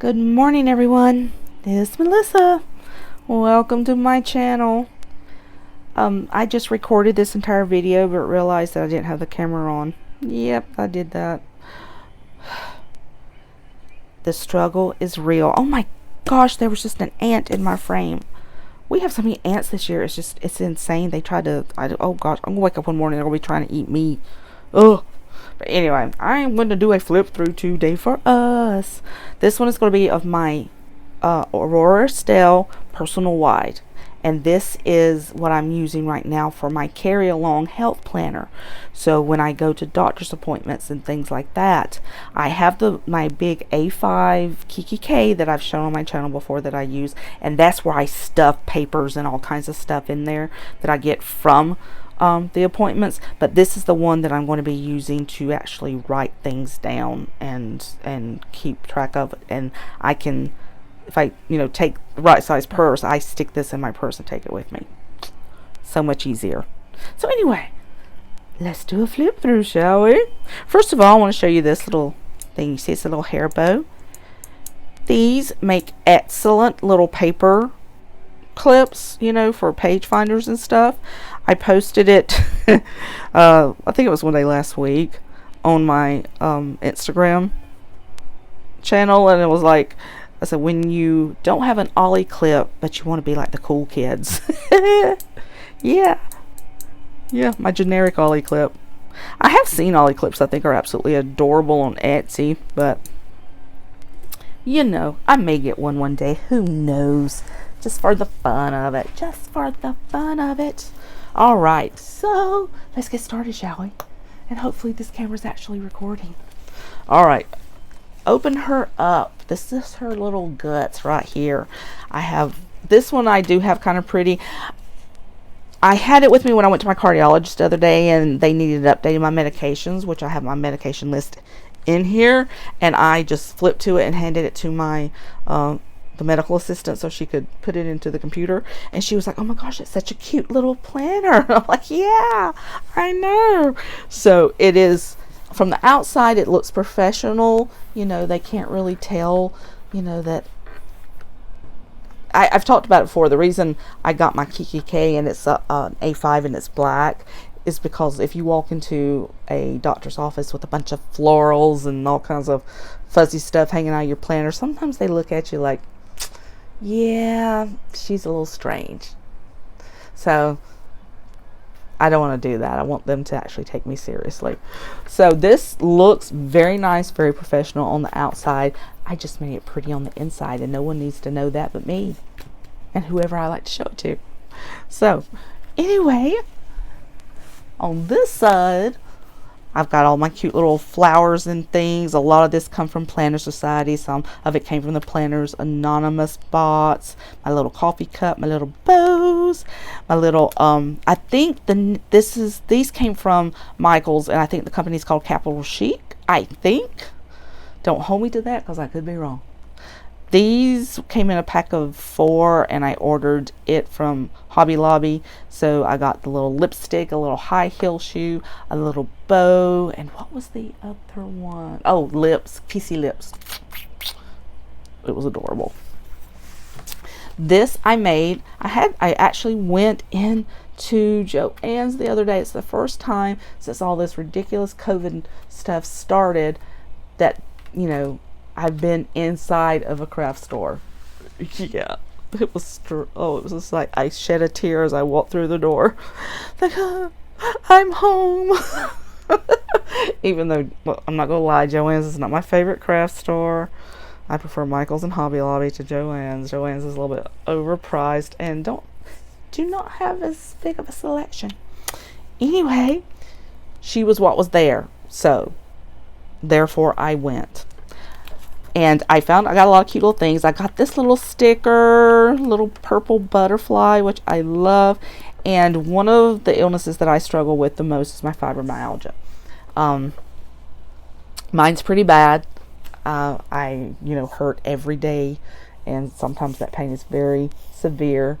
Good morning, everyone. This is Melissa. Welcome to my channel. I just recorded this entire video but realized that I didn't have the camera on. Yep, I did that. The struggle is real. Oh my gosh, there was just an ant in my frame. We have so many ants this year. It's insane. They tried to, oh gosh, I'm gonna wake up one morning and they're gonna be trying to eat me. Ugh. But anyway, I'm going to do a flip through today for us. This one is going to be of my Aurora Estelle personal wide. And this is what I'm using right now for my carry along health planner. So when I go to doctor's appointments and things like that, I have my big A5 Kiki K that I've shown on my channel before that I use. And that's where I stuff papers and all kinds of stuff in there that I get from the appointments. But this is the one that I'm going to be using to actually write things down and keep track of it. And I can, if I take the right size purse, I stick this in my purse and take it with me. So much easier. So anyway, let's do a flip through, shall we? First of all, I want to show you this little thing. You see it's a little hair bow. These make excellent little paper clips, for page finders and stuff. I posted it I think it was one day last week on my Instagram channel, and it was like, I said, when you don't have an ollie clip but you want to be like the cool kids. yeah, my generic ollie clip. I have seen ollie clips I think are absolutely adorable on Etsy, but I may get one day, who knows, just for the fun of it. All right, so let's get started, shall we? And hopefully this camera's actually recording. All right, open her up. This is her little guts right here. I have this one. I do have kind of pretty. I had it with me when I went to my cardiologist the other day, and they needed updating my medications, which I have my medication list in here, and I just flipped to it and handed it to my the medical assistant so she could put it into the computer, and she was like, oh my gosh, it's such a cute little planner. I'm like, yeah, I know. So it is, from the outside it looks professional. They can't really tell that I've talked about it before. The reason I got my Kiki K and it's an A5 and it's black is because if you walk into a doctor's office with a bunch of florals and all kinds of fuzzy stuff hanging out of your planner, sometimes they look at you like, yeah, she's a little strange. So I don't want to do that. I want them to actually take me seriously. So this looks very nice, very professional on the outside. I just made it pretty on the inside, and no one needs to know that but me and whoever I like to show it to. So anyway, on this side, I've got all my cute little flowers and things. A lot of this come from Planner Society. Some of it came from the Planners Anonymous bots. My little coffee cup, my little bows, my little I think these came from Michael's, and I think the company's called Capital Chic. I think. Don't hold me to that because I could be wrong. These came in a pack of 4, and I ordered it from Hobby Lobby. So I got the little lipstick, a little high heel shoe, a little bow, and what was the other one? Oh, lips, PC lips. It was adorable. This I made. I actually went into Joann's the other day. It's the first time since all this ridiculous COVID stuff started that, I've been inside of a craft store. Yeah, it was it was just like I shed a tear as I walked through the door. Like, I'm home. Even though, well, I'm not gonna lie, Joann's is not my favorite craft store. I prefer Michael's and Hobby Lobby to Joann's. Joann's is a little bit overpriced and do not have as big of a selection. Anyway, she was what was there, so therefore I went. And I got a lot of cute little things. I got this little sticker, little purple butterfly, which I love. And one of the illnesses that I struggle with the most is my fibromyalgia. Mine's pretty bad. I hurt every day, and sometimes that pain is very severe.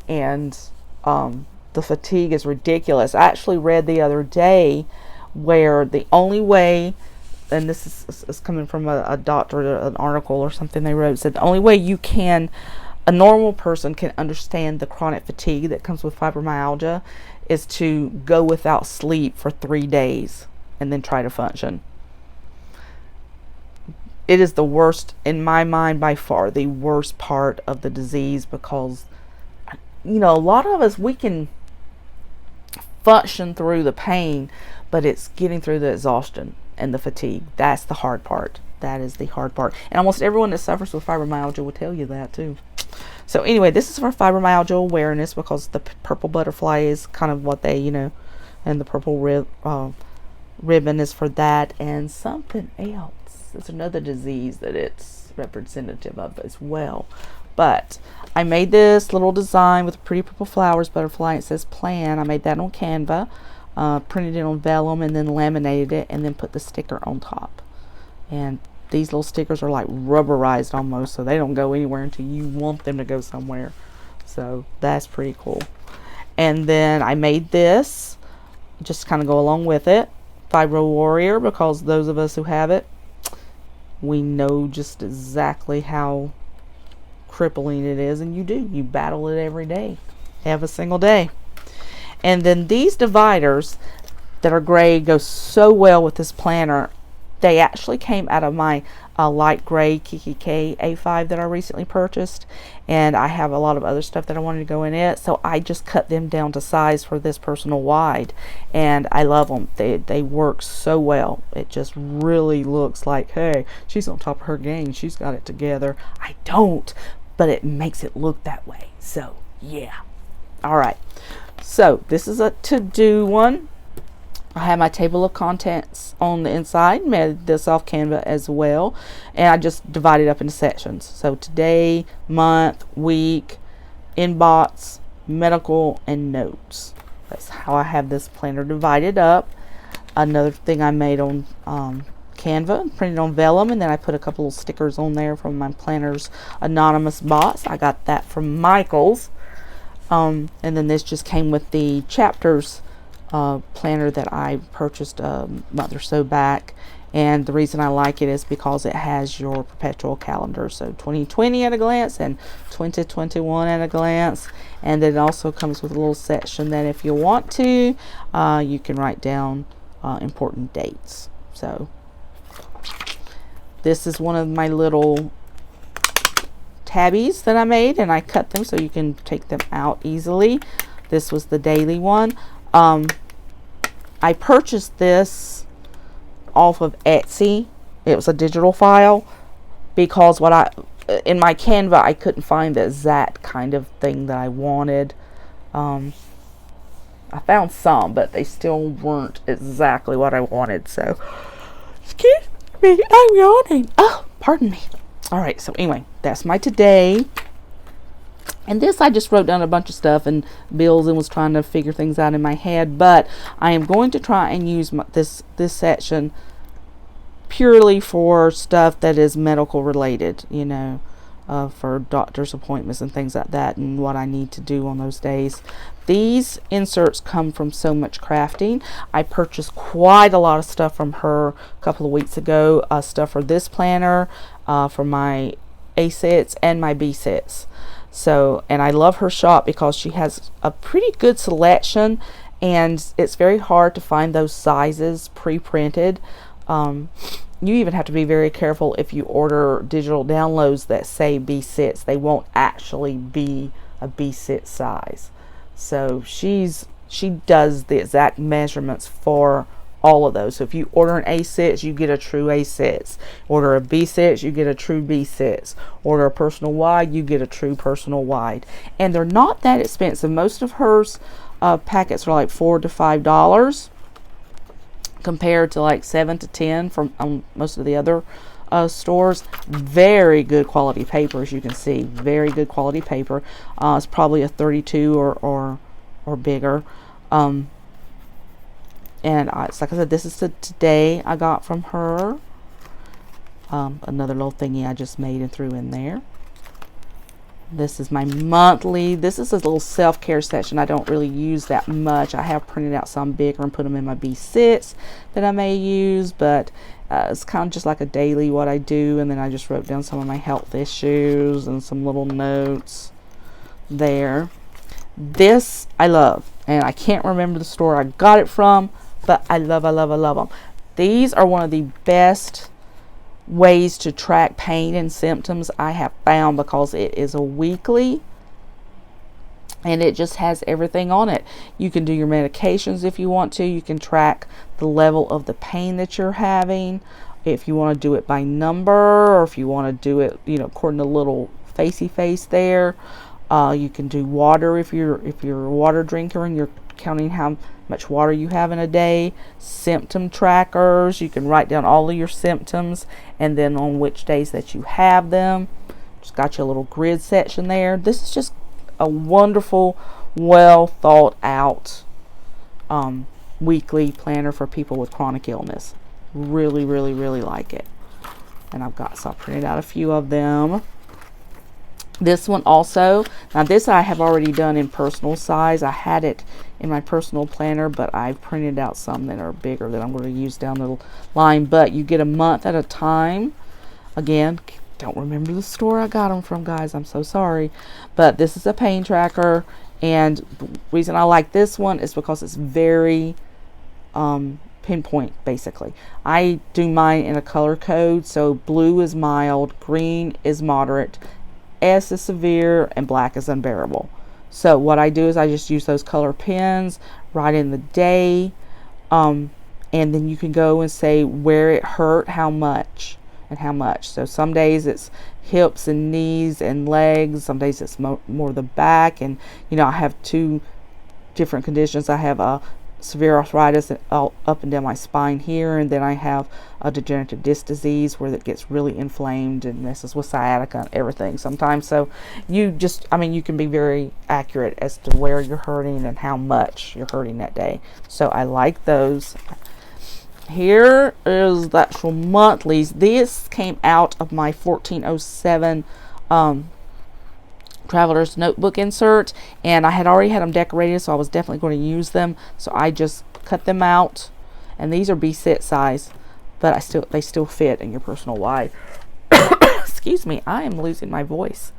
And the fatigue is ridiculous. I actually read the other day where the only way and this is coming from a doctor, an article or something they wrote, said the only way a normal person can understand the chronic fatigue that comes with fibromyalgia is to go without sleep for 3 days and then try to function. It is the worst, in my mind, by far the worst part of the disease, because a lot of us, we can function through the pain, but it's getting through the exhaustion and the fatigue. That's the hard part. That is the hard part. And almost everyone that suffers with fibromyalgia will tell you that too. So anyway, this is for fibromyalgia awareness, because the purple butterfly is kind of what they, and the purple ribbon is for that, and something else. It's another disease that it's representative of as well. But I made this little design with pretty purple flowers butterfly. It says plan. I made that on Canva, printed it on vellum, and then laminated it, and then put the sticker on top. And these little stickers are like rubberized almost, so they don't go anywhere until you want them to go somewhere. So that's pretty cool. And then I made this just kind of go along with it, Fibro Warrior, because those of us who have it, we know just exactly how crippling it is, and you battle it every day, every single day. And then these dividers that are gray go so well with this planner. They actually came out of my light gray Kiki K A5 that I recently purchased, and I have a lot of other stuff that I wanted to go in it, so I just cut them down to size for this personal wide, and I love them. They work so well. It just really looks like, hey, she's on top of her game, she's got it together. I don't, but it makes it look that way. So yeah. All right, so this is a to-do one. I have my table of contents on the inside, made this off Canva as well, and I just divided up into sections. So today, month, week, inbox, medical, and notes. That's how I have this planner divided up. Another thing I made on Canva, printed on vellum, and then I put a couple of stickers on there from my planner's anonymous box. I got that from Michael's. And then this just came with the chapters planner that I purchased a month or so back, and the reason I like it is because it has your perpetual calendar, so 2020 at a glance and 2021 at a glance, and then it also comes with a little section that if you want to, you can write down important dates. So this is one of my little tabbies that I made, and I cut them so you can take them out easily. This was the daily one. I purchased this off of Etsy. It was a digital file, because in my Canva I couldn't find the exact kind of thing that I wanted. I found some, but they still weren't exactly what I wanted. So excuse me, I'm yawning. Oh, pardon me. All right, so anyway, that's my today. And this, I just wrote down a bunch of stuff and bills and was trying to figure things out in my head. But I am going to try and use this section purely for stuff that is medical related, for doctor's appointments and things like that, and what I need to do on those days. These inserts come from So Much Crafting. I purchased quite a lot of stuff from her a couple of weeks ago. Stuff for this planner, for my A sets and my B sets. So, and I love her shop because she has a pretty good selection, and it's very hard to find those sizes pre-printed. You even have to be very careful if you order digital downloads that say B6. They won't actually be a B6 size. So she does the exact measurements for all of those. So if you order an A6, you get a true A6. Order a B6, you get a true B6. Order a personal wide, you get a true personal wide. And they're not that expensive. Most of hers packets are like $4 to $5 compared to like $7 to $10 from most of the other stores. Very good quality paper, as you can see. Very good quality paper. It's probably a 32 or bigger. And it's like I said, this is the today I got from her. Another little thingy I just made and threw in there. This is my monthly. This is a little self-care section I don't really use that much. I have printed out some bigger and put them in my B6 that I may use, but it's kind of just like a daily what I do, and then I just wrote down some of my health issues and some little notes there. This I love, and I can't remember the store I got it from, but I love them. These are one of the best ways to track pain and symptoms I have found, because it is a weekly and it just has everything on it. You can do your medications if you want to. You can track the level of the pain that you're having, if you want to do it by number, or if you want to do it, you know, according to the little facey face there. You can do water if you're a water drinker and you're counting how much water you have in a day. Symptom trackers, you can write down all of your symptoms and then on which days that you have them. Just got your little grid section there. This is just a wonderful, well thought out weekly planner for people with chronic illness. Really like it. And I printed out a few of them. This one also, now this I have already done in personal size. I had it in my personal planner, but I've printed out some that are bigger that I'm going to use down the line. But you get a month at a time. Again, don't remember the store I got them from, guys. I'm so sorry. But this is a pain tracker, and the reason I like this one is because it's very pinpoint, basically. I do mine in a color code, so blue is mild, green is moderate, S is severe, and black is unbearable. So what I do is I just use those color pens, write in the day, and then you can go and say where it hurt, how much, and how much. So some days it's hips and knees and legs. Some days it's more the back. And you know, I have two different conditions. I have a severe arthritis all up and down my spine here, and then I have a degenerative disc disease where it gets really inflamed and messes with sciatica and everything sometimes. So you just, I mean, you can be very accurate as to where you're hurting and how much you're hurting that day. So I like those. Here is the actual monthlies. This came out of my 1407 Traveler's Notebook insert, and I had already had them decorated, so I was definitely going to use them. So I just cut them out, and these are B6 size, but they still fit in your personal wide. Excuse me, I am losing my voice.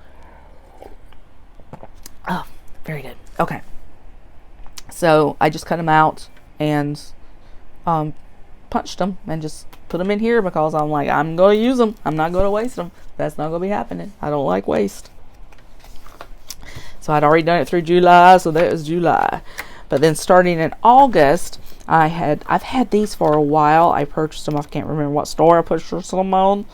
Oh, very good. Okay, so I just cut them out and punched them and just put them in here because I'm like, I'm going to use them. I'm not going to waste them. That's not going to be happening. I don't like waste. So I'd already done it through July, so that was July. But then starting in August, I've had these for a while. I purchased them. I can't remember what store I purchased them on,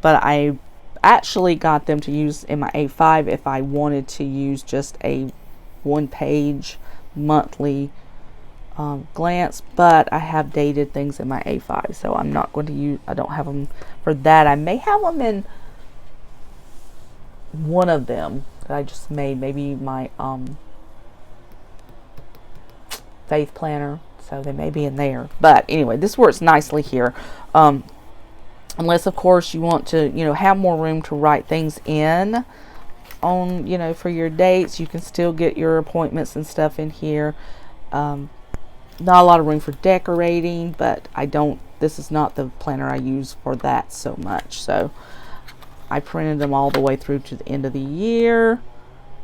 but I actually got them to use in my A5 if I wanted to use just a one-page monthly glance. But I have dated things in my A5, so I'm not going to use. I don't have them for that. I may have them in one of them that I just made, maybe my faith planner, so they may be in there. But anyway, this works nicely here, unless of course you want to, you know, have more room to write things in on, you know, for your dates. You can still get your appointments and stuff in here. Not a lot of room for decorating, but this is not the planner I use for that so much. So I printed them all the way through to the end of the year.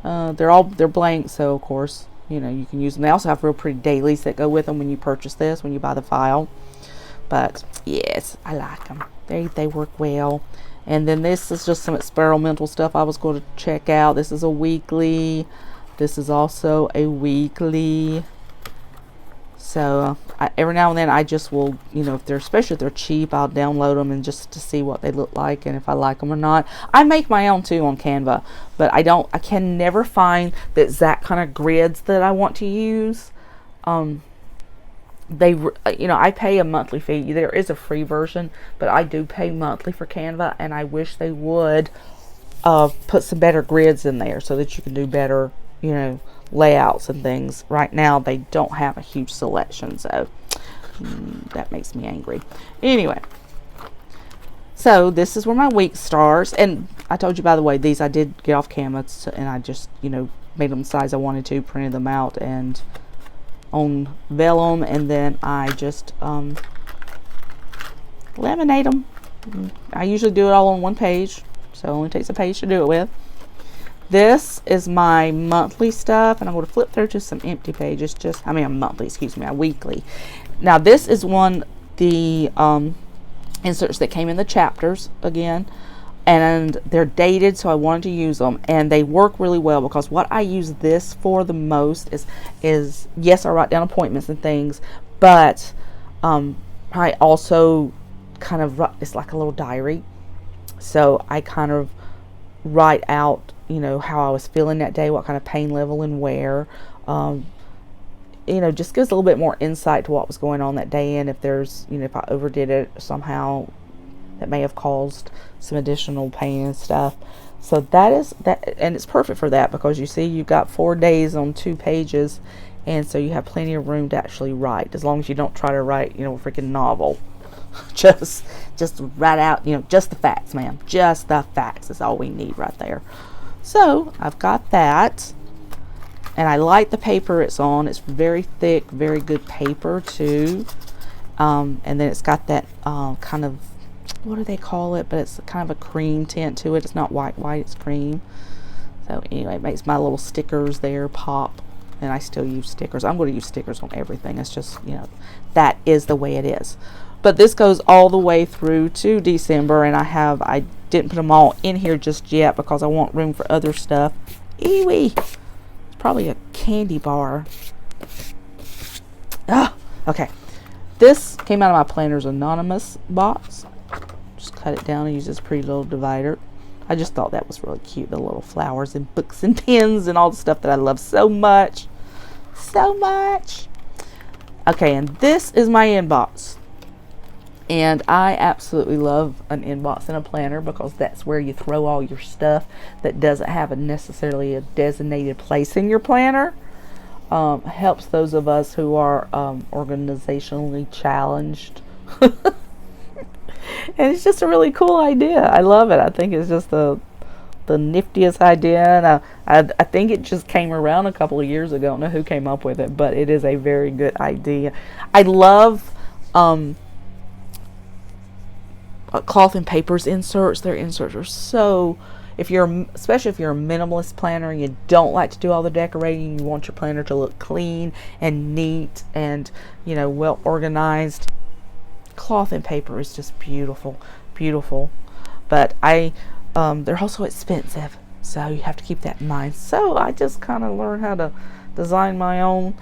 They're blank, so of course, you know, you can use them. They also have real pretty dailies that go with them when you purchase this, when you buy the file. But yes, I like them. They work well. And then this is just some experimental stuff I was going to check out. This is a weekly. This is also a weekly. So every now and then I just will, you know, especially if they're cheap, I'll download them and just to see what they look like and if I like them or not. I make my own too on Canva, but I can never find the exact kind of grids that I want to use. You know, I pay a monthly fee. There is a free version, but I do pay monthly for Canva, and I wish they would put some better grids in there so that you can do better, you know, layouts and things. Right now they don't have a huge selection, so that makes me angry. Anyway, so this is where my week starts, and I told you, by the way, these I did get off Canvas, and I just, you know, made them the size I wanted to, printed them out, and on vellum, and then I just laminate them. I usually do it all on one page, so it only takes a page to do it with. This is my monthly stuff, and I'm going to flip through to some empty pages. Just, I mean, a monthly, excuse me, a weekly. Now, this is one, the inserts that came in the chapters again, and they're dated, so I wanted to use them, and they work really well, because what I use this for the most is yes, I write down appointments and things, but I also kind of, it's like a little diary, so I kind of write out, you know, how I was feeling that day, what kind of pain level and where, you know, just gives a little bit more insight to what was going on that day, and if there's, you know, if I overdid it somehow, that may have caused some additional pain and stuff. So that is that, and it's perfect for that, because you see you've got 4 days on 2 pages, and so you have plenty of room to actually write, as long as you don't try to write, you know, a freaking novel. just write out, you know, just the facts, ma'am. Just the facts is all we need right there. So I've got that, and I like the paper it's on. It's very thick, very good paper too. And then it's got that kind of, what do they call it? But it's kind of a cream tint to it. It's not white, it's cream. So anyway, it makes my little stickers there pop, and I still use stickers. I'm going to use stickers on everything. It's just, you know, that is the way it is. But this goes all the way through to December, and I didn't put them all in here just yet, because I want room for other stuff. Eewee! It's probably a candy bar. Ah, okay. This came out of my Planners Anonymous box. Just cut it down and use this pretty little divider. I just thought that was really cute, the little flowers and books and pens and all the stuff that I love so much. So much. Okay, and this is my inbox. And I absolutely love an inbox in a planner, because that's where you throw all your stuff that doesn't have necessarily a designated place in your planner. Helps those of us who are organizationally challenged. And it's just a really cool idea. I love it. I think it's just the niftiest idea, and I think it just came around a couple of years ago. I don't know who came up with it, but it is a very good idea. I love cloth and papers inserts. Their inserts are so, especially if you're a minimalist planner and you don't like to do all the decorating, you want your planner to look clean and neat and, you know, well organized. Cloth and paper is just beautiful, beautiful. But they're also expensive, so you have to keep that in mind. So I just kind of learned how to design my own.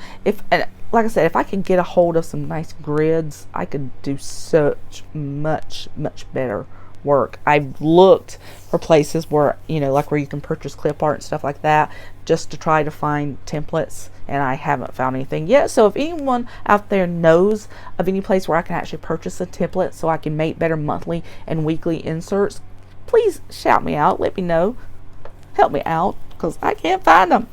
And like I said, if I could get a hold of some nice grids, I could do such much better work. I've looked for places where, you know, like where you can purchase clip art and stuff like that, just to try to find templates, and I haven't found anything yet. So if anyone out there knows of any place where I can actually purchase a template so I can make better monthly and weekly inserts, please shout me out, let me know, help me out, because I can't find them.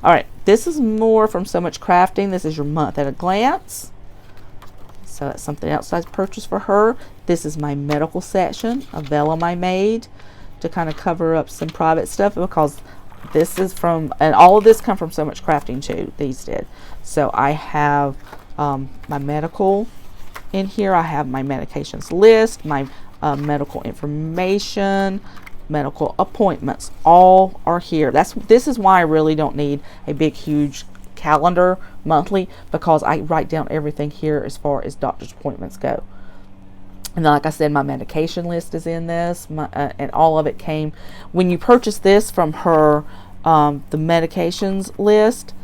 Alright, this is more from So Much Crafting. This is your month at a glance. So that's something else I purchased for her. This is my medical section, a vellum I made to kind of cover up some private stuff, because this is from, and all of this come from So Much Crafting too, these did. So I have my medical in here. I have my medications list, my medical information, medical appointments, all are here. This is why I really don't need a big huge calendar monthly, because I write down everything here as far as doctor's appointments go. And then, like I said, my medication list is in this, and all of it came when you purchase this from her. The medications list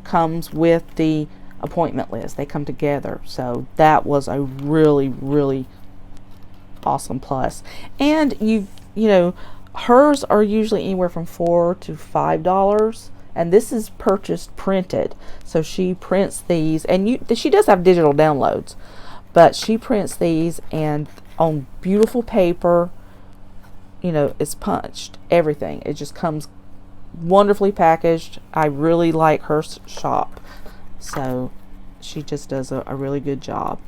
comes with the appointment list. They come together, so that was a really awesome plus. And you know, hers are usually anywhere from $4 to $5, and this is purchased printed. So she prints these, and she does have digital downloads, but she prints these and on beautiful paper. You know, it's punched, everything. It just comes wonderfully packaged. I really like her shop, so she just does a really good job.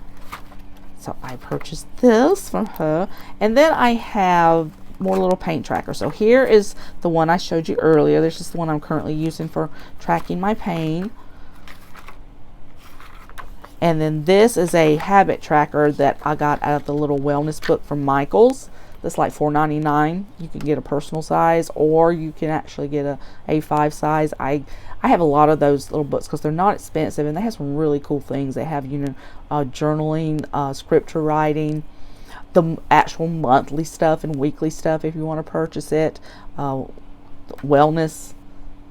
So I purchased this from her, and then I have more little paint trackers. So here is the one I showed you earlier. This is the one I'm currently using for tracking my pain. And then this is a habit tracker that I got out of the little wellness book from Michaels. That's like $4.99. You can get a personal size, or you can actually get a A5 size. I have a lot of those little books because they're not expensive, and they have some really cool things. They have, you know, journaling, scripture writing, the actual monthly stuff and weekly stuff if you want to purchase it, wellness,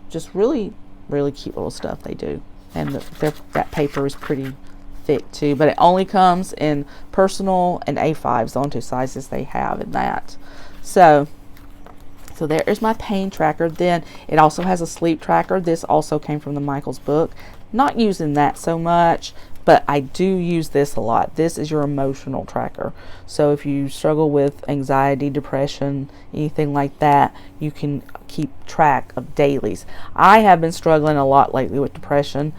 just really, really cute little stuff they do. And that paper is pretty thick too, but it only comes in personal and A5s, the only two sizes they have in that. So there is my pain tracker. Then it also has a sleep tracker. This also came from the Michaels book. Not using that so much, but I do use this a lot. This is your emotional tracker. So if you struggle with anxiety, depression, anything like that, you can keep track of dailies. I have been struggling a lot lately with depression.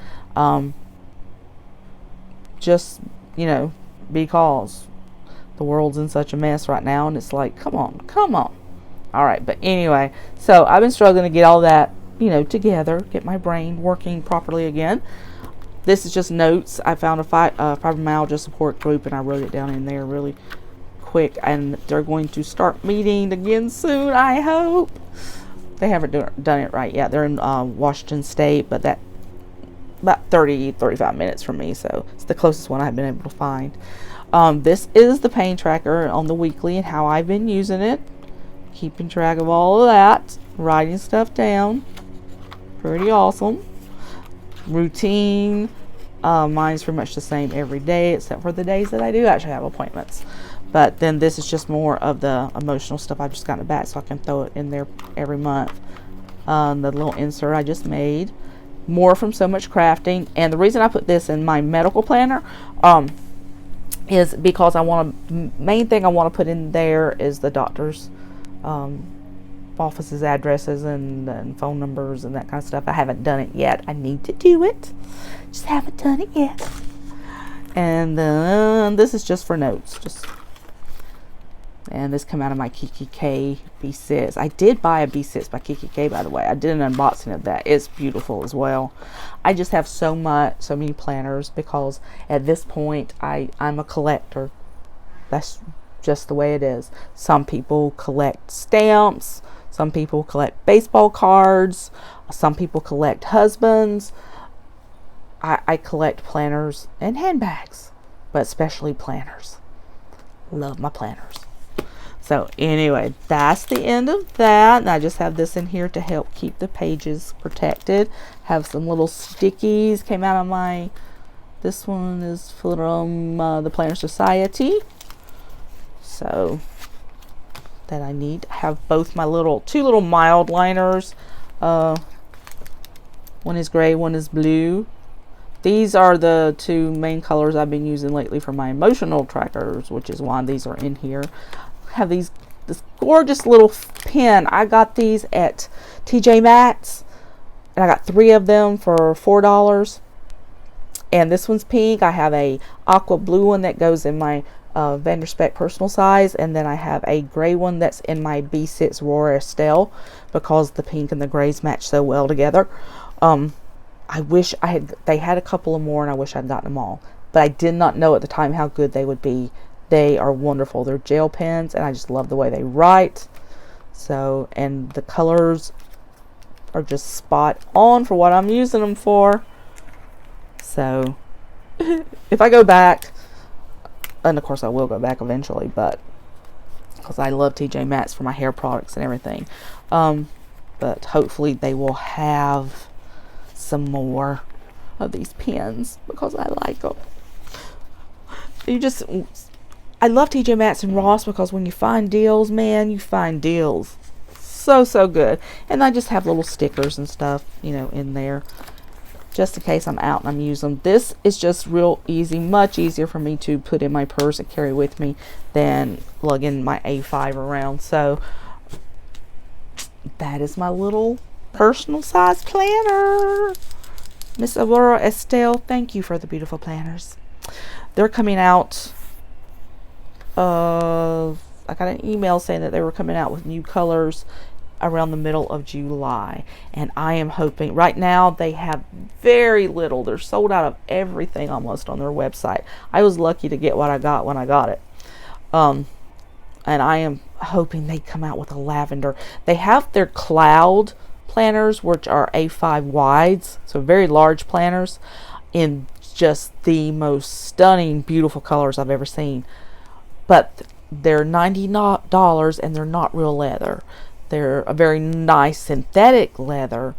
Just, you know, because the world's in such a mess right now, and it's like, come on. All right, but anyway, so I've been struggling to get all that, you know, together, get my brain working properly again. This is just notes. I found a fibromyalgia support group, and I wrote it down in there really quick, and they're going to start meeting again soon, I hope. They haven't done it right yet. They're in Washington State, but that about 35 minutes from me, so it's the closest one I've been able to find. This is the pain tracker on the weekly and how I've been using it, keeping track of all of that, writing stuff down. Pretty awesome. Routine, mine's pretty much the same every day except for the days that I do actually have appointments. But then this is just more of the emotional stuff. I've just gotten it back so I can throw it in there every month. The little insert I just made. More from So Much Crafting. And the reason I put this in my medical planner is because main thing I want to put in there is the doctor's offices, addresses, and phone numbers and that kind of stuff. I haven't done it yet. I need to do it. Just haven't done it yet. And then this is just for notes. And this come out of my Kiki K B6. I did buy a B6 by Kiki K, by the way. I did an unboxing of that. It's beautiful as well. I just have so many planners because at this point I'm a collector. That's just the way it is. Some people collect stamps. Some people collect baseball cards. Some people collect husbands. I collect planners and handbags, but especially planners. Love my planners. So anyway, that's the end of that. And I just have this in here to help keep the pages protected. Have some little stickies came out of my, this one is from the Planner Society. So that I need. Have both my two little mild liners. One is gray, one is blue. These are the two main colors I've been using lately for my emotional trackers, which is why these are in here. Have this gorgeous little pen. I got these at TJ Maxx, and I got 3 of them for $4. And this one's pink. I have a aqua blue one that goes in my Vanderspec personal size, and then I have a gray one that's in my B6 Roar Estelle because the pink and the grays match so well together. I wish they had a couple of more, and I wish I'd gotten them all, but I did not know at the time how good they would be. They are wonderful. They're gel pens, and I just love the way they write. So, and the colors are just spot on for what I'm using them for. So if I go back, and of course I will go back eventually, but because I love TJ Maxx for my hair products and everything, but hopefully they will have some more of these pens because I like them. I love TJ Maxx and Ross because when you find deals, man, you find deals. So good. And I just have little stickers and stuff, you know, in there just in case I'm out and I'm using them. This is just real easy, much easier for me to put in my purse and carry with me than lugging my A5 around. So that is my little personal size planner. Miss Aurora Estelle, thank you for the beautiful planners. They're coming out I got an email saying that they were coming out with new colors around the middle of July, and I am hoping. Right now they have very little. They're sold out of everything almost on their website. I was lucky to get what I got when I got it. And I am hoping they come out with a lavender. They have their cloud planners, which are A5 wides, so very large planners, in just the most stunning, beautiful colors I've ever seen. But they're $90 and they're not real leather. They're a very nice synthetic leather,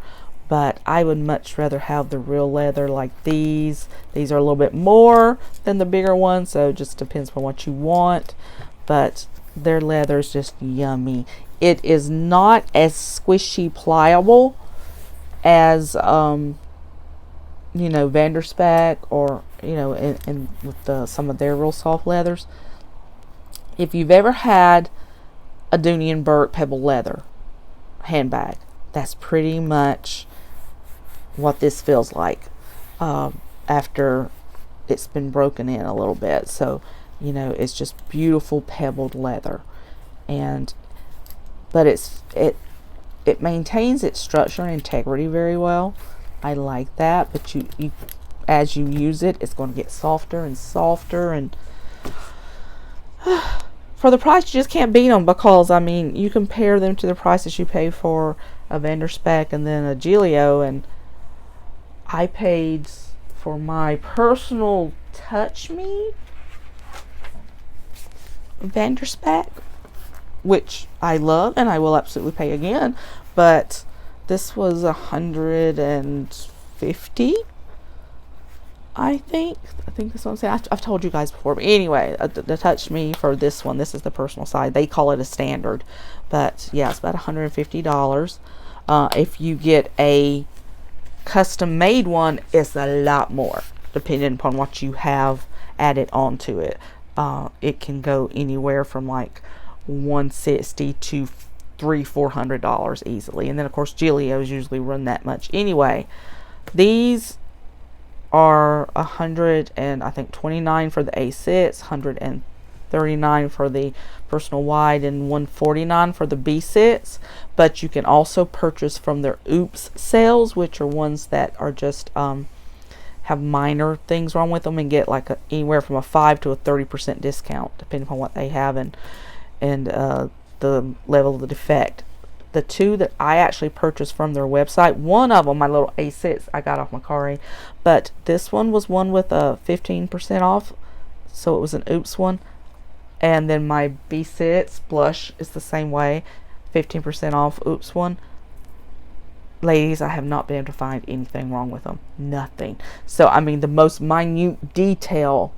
but I would much rather have the real leather like these. These are a little bit more than the bigger ones, so it just depends on what you want. But their leather is just yummy. It is not as squishy pliable as Vanderspec, or in with some of their real soft leathers. If you've ever had a Dooney and Burke pebble leather handbag, that's pretty much what this feels like after it's been broken in a little bit. So it's just beautiful pebbled leather, but it maintains its structure and integrity very well. I like that. But you as you use it, it's going to get softer and softer, and for the price, you just can't beat them, because you compare them to the prices you pay for a Vanderspec and then a Giglio, and I paid for my personal Touch Me Vanderspec, which I love and I will absolutely pay again, but this was $150. I think that's what I'm saying. I've told you guys before, but anyway, the Touch Me for this one, this is the personal side. They call it a standard, but yeah, it's about $150. If you get a custom made one, it's a lot more, depending upon what you have added onto it. It can go anywhere from like $160 to $300-400 easily, and then of course Giglios usually run that much anyway. These are $129 for the A6, $139 for the personal wide, and $149 for the B6. But you can also purchase from their Oops sales, which are ones that are just have minor things wrong with them, and get like anywhere from a 5 to a 30% discount, depending on what they have and the level of the defect. The two that I actually purchased from their website, one of them, my little A6, I got off Macari, but this one was one with a 15% off, so it was an Oops one. And then my B6 blush is the same way, 15% off Oops one. Ladies, I have not been able to find anything wrong with them. Nothing. So the most minute detail,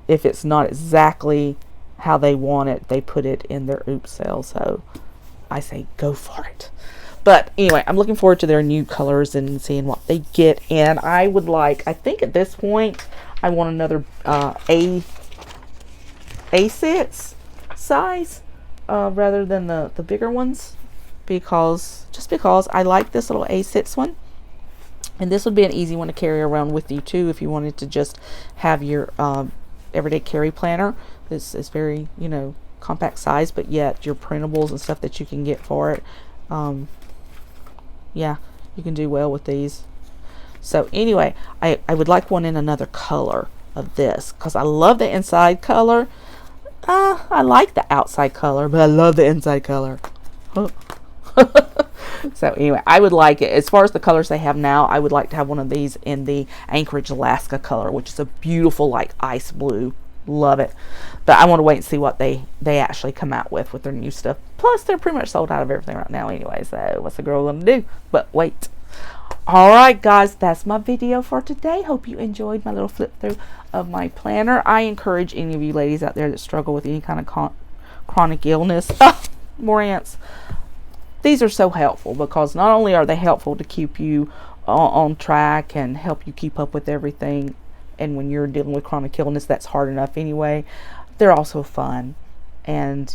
if it's not exactly how they want it, they put it in their Oops sale. So I say go for it. But anyway, I'm looking forward to their new colors and seeing what they get. And I think at this point I want another A6 size rather than the bigger ones, because I like this little A6 one, and this would be an easy one to carry around with you too if you wanted to just have your everyday carry planner. This is very compact size, but yet your printables and stuff that you can get for it, yeah, you can do well with these. So anyway, I would like one in another color of this, because I love the inside color. I like the outside color, but I love the inside color. So anyway, I would like it. As far as the colors they have now, I would like to have one of these in the Anchorage, Alaska color, which is a beautiful like ice blue. Love it. But I want to wait and see what they actually come out with their new stuff. Plus, they're pretty much sold out of everything right now anyway, so what's a girl gonna do but wait. Alright guys, that's my video for today. Hope you enjoyed my little flip through of my planner. I encourage any of you ladies out there that struggle with any kind of chronic illness, more ants, these are so helpful, because not only are they helpful to keep you on track and help you keep up with everything, and when you're dealing with chronic illness, that's hard enough anyway, they're also fun. And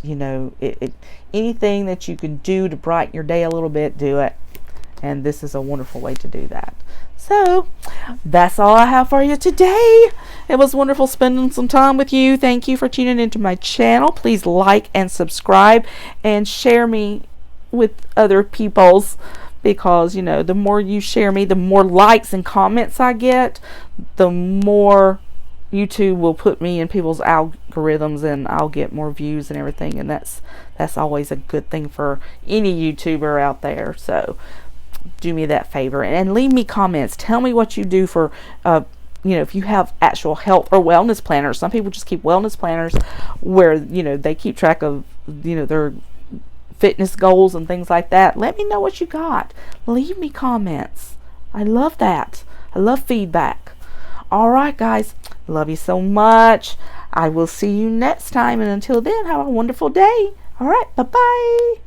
anything that you can do to brighten your day a little bit, do it. And this is a wonderful way to do that. So that's all I have for you today. It was wonderful spending some time with you. Thank you for tuning into my channel. Please like and subscribe and share me with other people's, because you know, the more you share me, the more likes and comments I get, the more YouTube will put me in people's algorithms, and I'll get more views and everything, and that's always a good thing for any YouTuber out there. So do me that favor and leave me comments. Tell me what you do for you know, if you have actual health or wellness planners. Some people just keep wellness planners where, you know, they keep track of, you know, their fitness goals and things like that. Let me know what you got. Leave me comments. I love that. I love feedback. All right, guys. Love you so much. I will see you next time, and until then, have a wonderful day. All right. Bye-bye.